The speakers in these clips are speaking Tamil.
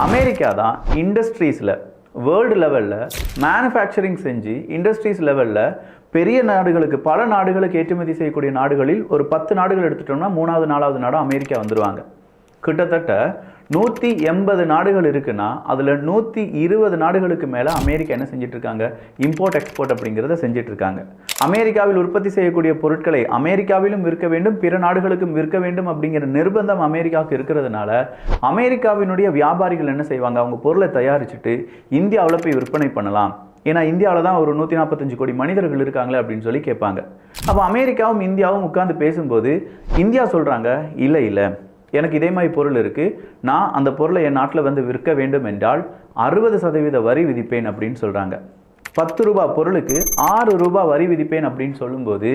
அமெரிக்கா தான் இண்டஸ்ட்ரீஸில் வேர்ல்டு லெவலில் மேனுஃபேக்சரிங் செஞ்சு இண்டஸ்ட்ரீஸ் லெவலில் பெரிய நாடுகளுக்கு பல நாடுகளுக்கு ஏற்றுமதி செய்யக்கூடிய நாடுகளில் ஒரு 10 நாடுகள் எடுத்துட்டோம்னா 3வது 4வது நாடு அமெரிக்கா வந்துடுவாங்க. கிட்டத்தட்ட 180 நாடுகள் இருக்குன்னா அதில் 120 நாடுகளுக்கு மேலே அமெரிக்கா என்ன செஞ்சுட்டு இருக்காங்க, இம்போர்ட் எக்ஸ்போர்ட் அப்படிங்கிறத செஞ்சுட்டு இருக்காங்க. அமெரிக்காவில் உற்பத்தி செய்யக்கூடிய பொருட்களை அமெரிக்காவிலும் விற்க வேண்டும், பிற நாடுகளுக்கும் விற்க வேண்டும் அப்படிங்கிற நிர்பந்தம் அமெரிக்காவுக்கு இருக்கிறதுனால அமெரிக்காவினுடைய வியாபாரிகள் என்ன செய்வாங்க, அவங்க பொருளை தயாரிச்சுட்டு இந்தியாவில் போய் விற்பனை பண்ணலாம். ஏன்னா இந்தியாவில் தான் ஒரு 145 கோடி மனிதர்கள் இருக்காங்களே அப்படின்னு சொல்லி கேட்பாங்க. அப்போ அமெரிக்காவும் இந்தியாவும் உட்கார்ந்து பேசும்போது இந்தியா சொல்கிறாங்க, இல்லை எனக்கு இதே மாதிரி பொருள் இருக்குது, நான் அந்த பொருளை என் நாட்டில் வந்து விற்க வேண்டும் என்றால் 60% வரி விதிப்பேன் அப்படின்னு சொல்கிறாங்க. 10 ரூபா பொருளுக்கு 6 ரூபா வரி விதிப்பேன் அப்படின்னு சொல்லும்போது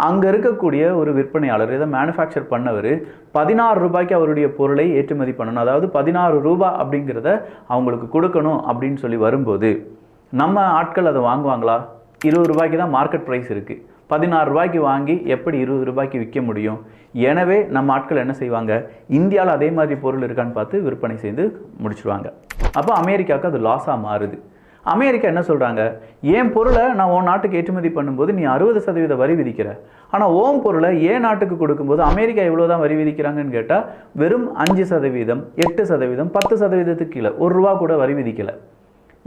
அங்கே இருக்கக்கூடிய ஒரு விற்பனையாளர், இதை மேனுஃபேக்சர் பண்ணவர் 16 ரூபாய்க்கு அவருடைய பொருளை ஏற்றுமதி பண்ணணும், அதாவது 16 ரூபா அப்படிங்கிறத அவங்களுக்கு கொடுக்கணும் அப்படின்னு சொல்லி வரும்போது நம்ம ஆட்கள் அதை வாங்குவாங்களா? 20 ரூபாய்க்கு தான் மார்க்கெட் ப்ரைஸ் இருக்குது, 16 ரூபாய்க்கு வாங்கி எப்படி 20 ரூபாய்க்கு விற்க முடியும்? எனவே நம்ம ஆட்கள் என்ன செய்வாங்க, இந்தியாவில் அதே மாதிரி பொருள் இருக்கான்னு பார்த்து விற்பனை செய்து முடிச்சுடுவாங்க. அப்போ அமெரிக்காவுக்கு அது லாஸாக மாறுது. அமெரிக்கா என்ன சொல்கிறாங்க, என் பொருளை நான் உன் நாட்டுக்கு ஏற்றுமதி பண்ணும்போது நீ 60% வரி விதிக்கிற, ஆனால் ஓம் பொருளை ஏன் நாட்டுக்கு கொடுக்கும்போது அமெரிக்கா எவ்வளோ தான் வரி விதிக்கிறாங்கன்னு கேட்டால் வெறும் 5%, 8%, 10%க்கு கீழே 1 ரூபா கூட வரி விதிக்கலை.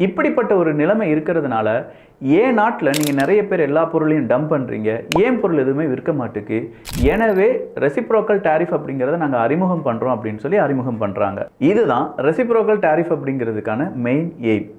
இப்படிப்பட்ட ஒரு நிலைமை இருக்கிறதுனால ஏன் நாட்டில் நீங்கள் நிறைய பேர் எல்லா பொருளையும் டம்ப் பண்ணுறீங்க, ஏன் பொருள் எதுவுமே விற்க மாட்டுக்கு, எனவே ரெசிப்ரோக்கல் டாரிஃப் அப்படிங்கிறத நாங்கள் அறிமுகம் பண்ணுறோம் அப்படின்னு சொல்லி அறிமுகம் பண்ணுறாங்க. இதுதான் ரெசிப்ரோக்கல் டாரிஃப் அப்படிங்கிறதுக்கான மெயின் எய்ம்.